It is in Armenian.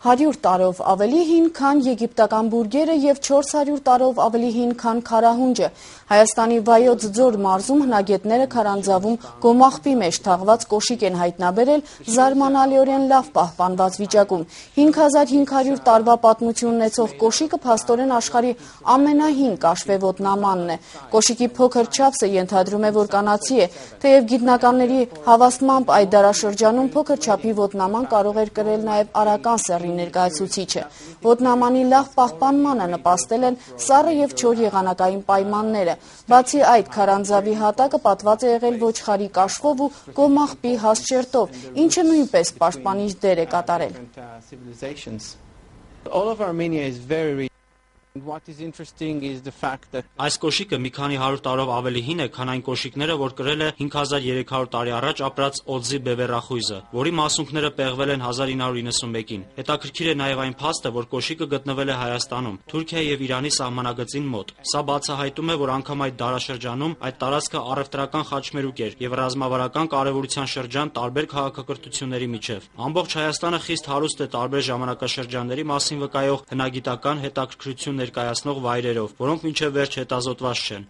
100 տարով ավելի հին, քան եգիպտական բուրգերը և 400 տարով ավելի հին, քան քարահունջը։ Հայաստանի Վայոց ձոր մարզում հնագետները քարանձավում գոմաղբի մեջ թաղված կոշիկ են հայտնաբերել զարմանալիորեն լավ պահպանված վիճակում։ 5500 տարվա պատմություն ունեցող կոշիկը փաստորեն աշխարհի ամենահին կաշվե ոտնամանն է։ Կոշիկի փոքր չափսը ենթադրում է, որ կանացի է, թեև գիտնականների հավաստմամբ այդ դարաշրջանում փոքր չափի ոտնաման կարող էր կրել նաև արական սեռի ներկայացուցիչը։ Ոտնամանի լավ պահպանմանը նպաստել են սառը և չոր եղանակային պայմանները։ Բացի այդ, քարանձավի հատակը պատված է եղել ոչխարի կաշվով ու գոմաղբի հաստ ինչը նույնպես պաշտպանիչ դեր է կատարել։ Այս կոշիկը մի քանի 100 տարով ավելի հին է, քան այն կոշիկները, որ կրել է 5300 տարի առաջ ապրած Օձի բևեռախույզը, որի մասունքները պեղվել են 1991-ին։ Հետաքրքիր է նաև այն փաստը, որ կոշիկը գտնվել է Հայաստանում, Թուրքիայի և Իրանի սահմանագծին մոտ։ Սա բացահայտում է, որ անգամ այդ դարաշրջանում այդ տարածքը առևտրական խաչմերուկ էր և ռազմավարական կարևորության շրջան տարբեր քաղաքակրթությունների միջև։ Ամբողջ Հայաստանը խիստ հարուստ է տարբեր ժամանակաշրջանների մասին վկայող հնագիտական հետաքրքրություն ներկայացնող վայրերով, որոնք մինչև վերջ հետազոտված չեն։